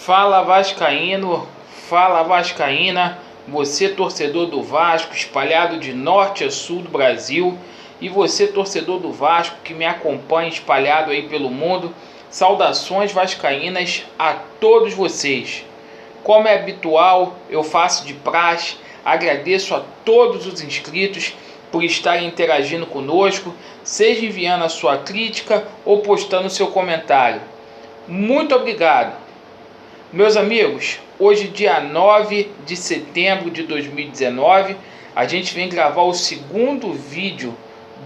Fala vascaíno, fala vascaína, você torcedor do Vasco espalhado de norte a sul do Brasil e você torcedor do Vasco que me acompanha espalhado aí pelo mundo, saudações vascaínas a todos vocês. Como é habitual, eu faço de praxe, agradeço a todos os inscritos por estarem interagindo conosco, seja enviando a sua crítica ou postando seu comentário. Muito obrigado. Meus amigos, hoje dia 9 de setembro de 2019, a gente vem gravar o segundo vídeo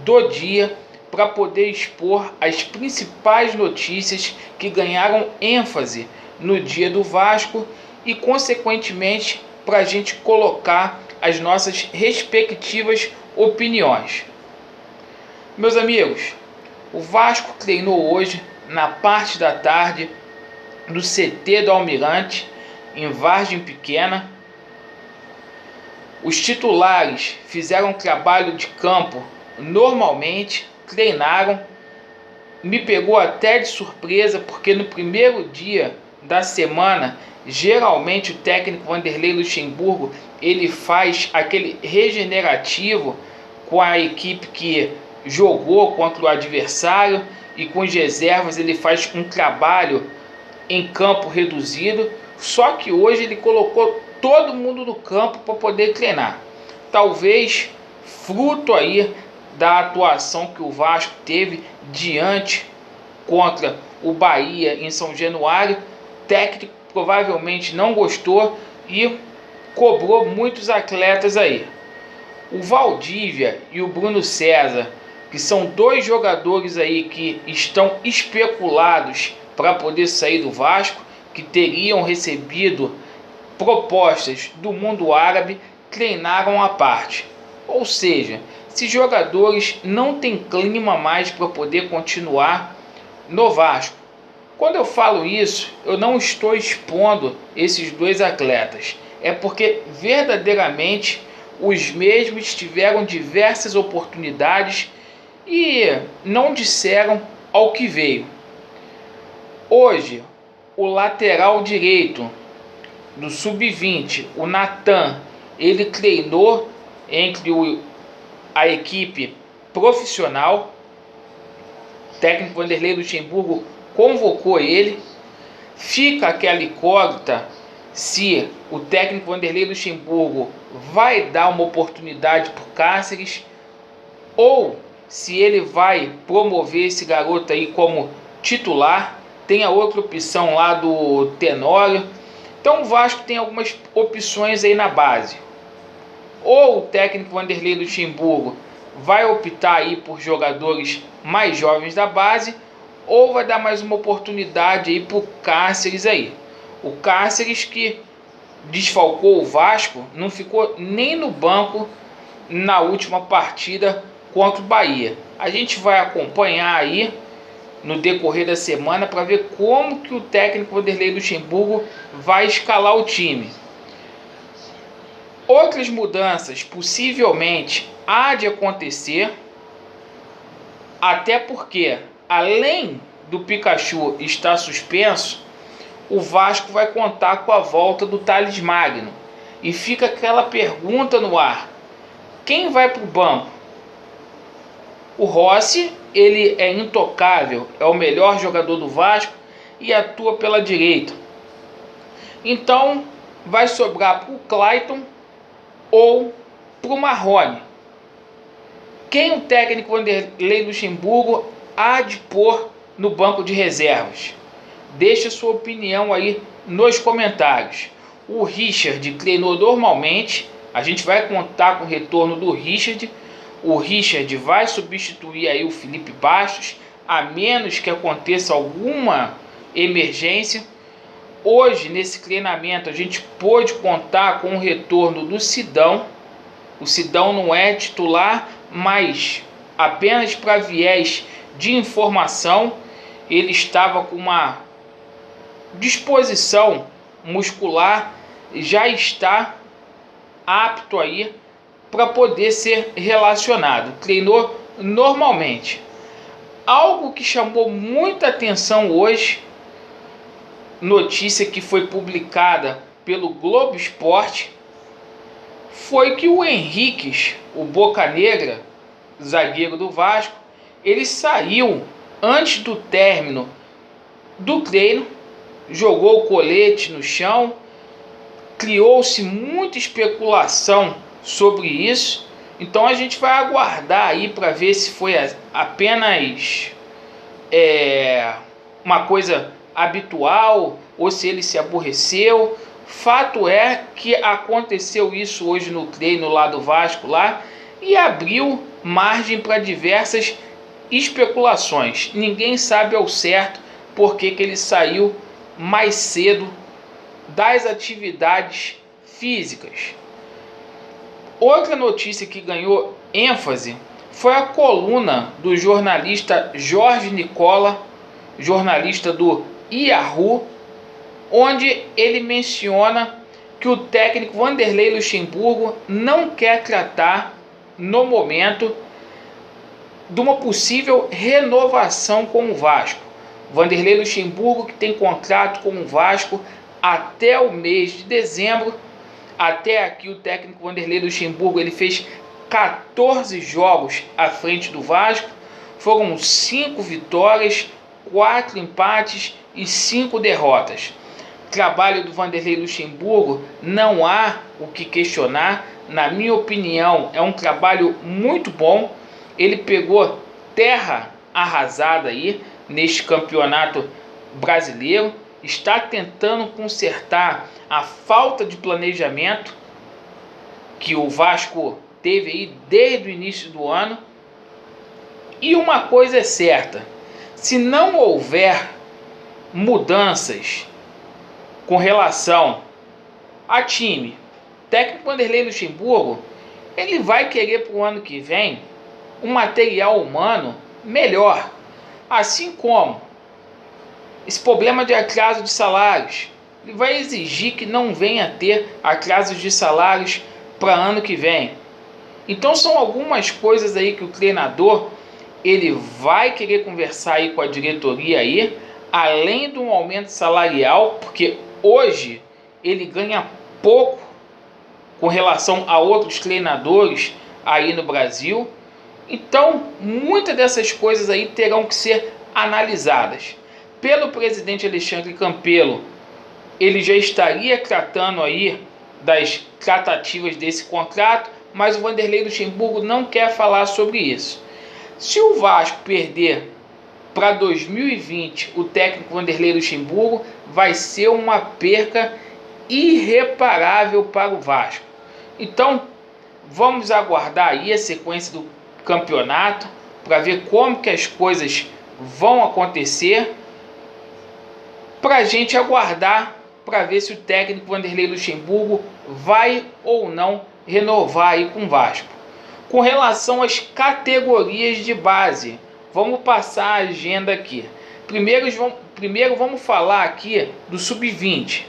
do dia para poder expor as principais notícias que ganharam ênfase no dia do Vasco e, consequentemente, para a gente colocar as nossas respectivas opiniões. Meus amigos, o Vasco treinou hoje, na parte da tarde, no CT do Almirante, em Vargem Pequena. Os titulares fizeram trabalho de campo normalmente, treinaram. Me pegou até de surpresa, porque no primeiro dia da semana, geralmente o técnico Vanderlei Luxemburgo, ele faz aquele regenerativo com a equipe que jogou contra o adversário, e com as reservas ele faz um trabalho em campo reduzido, só que hoje ele colocou todo mundo no campo para poder treinar. Talvez fruto aí da atuação que o Vasco teve diante contra o Bahia em São Januário. O técnico provavelmente não gostou e cobrou muitos atletas aí. O Valdívia e o Bruno César, que são dois jogadores aí que estão especulados para poder sair do Vasco, que teriam recebido propostas do mundo árabe, treinaram à parte. Ou seja, esses jogadores não têm clima mais para poder continuar no Vasco. Quando eu falo isso, eu não estou expondo esses dois atletas. É porque verdadeiramente os mesmos tiveram diversas oportunidades e não disseram ao que veio. Hoje, o lateral direito do Sub-20, o Natan, ele treinou entre a equipe profissional. O técnico Vanderlei Luxemburgo convocou ele. Fica aquela incógnita se o técnico Vanderlei Luxemburgo vai dar uma oportunidade para o Cáceres ou se ele vai promover esse garoto aí como titular. Tem a outra opção lá do Tenório. Então o Vasco tem algumas opções aí na base. Ou o técnico Vanderlei Luxemburgo vai optar aí por jogadores mais jovens da base, ou vai dar mais uma oportunidade aí para o Cáceres aí. O Cáceres que desfalcou o Vasco, não ficou nem no banco na última partida contra o Bahia. A gente vai acompanhar aí no decorrer da semana para ver como que o técnico Vanderlei Luxemburgo vai escalar o time. Outras mudanças possivelmente há de acontecer, até porque além do Pikachu estar suspenso, o Vasco vai contar com a volta do Thales Magno. E fica aquela pergunta no ar: quem vai para o banco? O Rossi, ele é intocável, é o melhor jogador do Vasco e atua pela direita. Então vai sobrar para o Clayton ou para o Marrone. Quem o técnico Vanderlei Luxemburgo há de pôr no banco de reservas? Deixe sua opinião aí nos comentários. O Richard treinou normalmente, a gente vai contar com o retorno do Richard. O Richard vai substituir aí o Felipe Bastos, a menos que aconteça alguma emergência. Hoje, nesse treinamento, a gente pôde contar com o retorno do Sidão. O Sidão não é titular, mas apenas para viés de informação, ele estava com uma disposição muscular, já está apto aí para poder ser relacionado. Treinou normalmente. Algo que chamou muita atenção hoje notícia que foi publicada pelo Globo Esporte foi que o Henriques, o Boca Negra, zagueiro do Vasco, ele saiu antes do término do treino, jogou o colete no chão, criou-se muita especulação sobre isso. Então a gente vai aguardar aí para ver se foi apenas uma coisa habitual ou se ele se aborreceu. Fato é que aconteceu isso hoje no treino lá do Vasco lá e abriu margem para diversas especulações. Ninguém sabe ao certo por que ele saiu mais cedo das atividades físicas. Outra notícia que ganhou ênfase foi a coluna do jornalista Jorge Nicola, jornalista do Yahoo, onde ele menciona que o técnico Vanderlei Luxemburgo não quer tratar, no momento, de uma possível renovação com o Vasco. Vanderlei Luxemburgo, que tem contrato com o Vasco até o mês de dezembro. Até aqui o técnico Vanderlei Luxemburgo ele fez 14 jogos à frente do Vasco. Foram 5 vitórias, 4 empates e 5 derrotas. Trabalho do Vanderlei Luxemburgo não há o que questionar. Na minha opinião, é um trabalho muito bom. Ele pegou terra arrasada aí neste campeonato brasileiro. Está tentando consertar a falta de planejamento que o Vasco teve aí desde o início do ano. E uma coisa é certa: se não houver mudanças com relação a time, técnico Vanderlei Luxemburgo, ele vai querer para o ano que vem um material humano melhor. Assim como esse problema de atraso de salários, ele vai exigir que não venha a ter atrasos de salários para ano que vem. Então são algumas coisas aí que o treinador ele vai querer conversar aí com a diretoria aí, além de um aumento salarial, porque hoje ele ganha pouco com relação a outros treinadores aí no Brasil. Então, muitas dessas coisas aí terão que ser analisadas. Pelo presidente Alexandre Campelo, ele já estaria tratando aí das tratativas desse contrato, mas o Vanderlei Luxemburgo não quer falar sobre isso. Se o Vasco perder para 2020 o técnico Vanderlei Luxemburgo, vai ser uma perca irreparável para o Vasco. Então, vamos aguardar aí a sequência do campeonato para ver como que as coisas vão acontecer, para a gente aguardar para ver se o técnico Vanderlei Luxemburgo vai ou não renovar aí com o Vasco. Com relação às categorias de base, vamos passar a agenda aqui. Primeiro vamos falar aqui do Sub-20.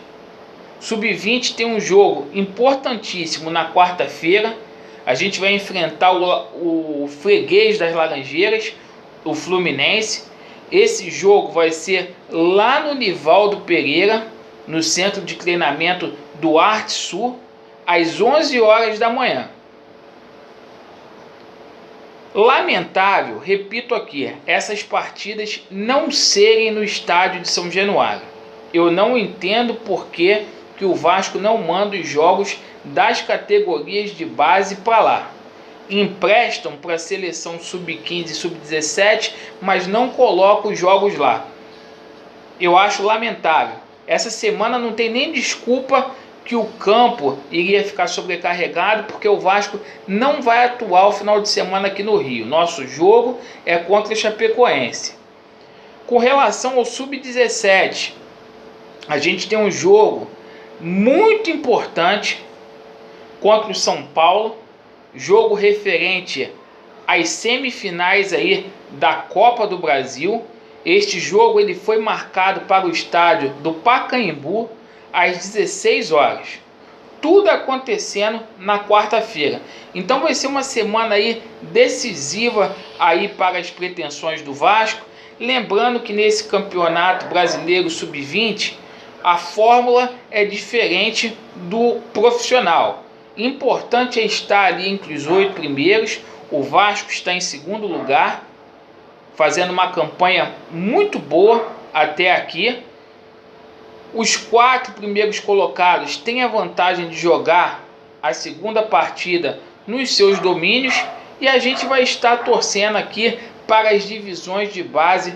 Sub-20 tem um jogo importantíssimo na quarta-feira. A gente vai enfrentar o freguês das Laranjeiras, o Fluminense. Esse jogo vai ser lá no Nivaldo Pereira, no centro de treinamento do Arte Sul, às 11 horas da manhã. Lamentável, repito aqui, essas partidas não serem no estádio de São Januário. Eu não entendo por que o Vasco não manda os jogos das categorias de base para lá. Emprestam para a seleção sub-15 e sub-17, mas não colocam os jogos lá. Eu acho lamentável. Essa semana não tem nem desculpa que o campo iria ficar sobrecarregado, porque o Vasco não vai atuar o final de semana aqui no Rio. Nosso jogo é contra a Chapecoense. Com relação ao sub-17, a gente tem um jogo muito importante contra o São Paulo, jogo referente às semifinais aí da Copa do Brasil. Este jogo ele foi marcado para o estádio do Pacaembu às 16 horas. Tudo acontecendo na quarta-feira. Então vai ser uma semana aí decisiva aí para as pretensões do Vasco. Lembrando que nesse campeonato brasileiro sub-20, a fórmula é diferente do profissional. Importante é estar ali entre os 8 primeiros. O Vasco está em segundo lugar, fazendo uma campanha muito boa até aqui. Os 4 primeiros colocados têm a vantagem de jogar a segunda partida nos seus domínios, e a gente vai estar torcendo aqui para as divisões de base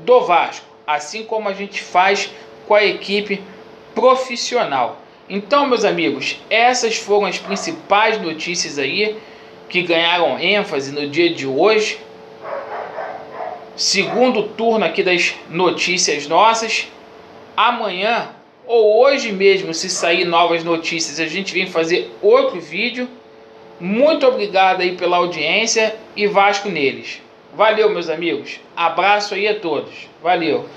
do Vasco, assim como a gente faz com a equipe profissional. Então, meus amigos, essas foram as principais notícias aí que ganharam ênfase no dia de hoje. Segundo turno aqui das notícias nossas. Amanhã ou hoje mesmo, se sair novas notícias, a gente vem fazer outro vídeo. Muito obrigado aí pela audiência e Vasco neles. Valeu, meus amigos. Abraço aí a todos. Valeu.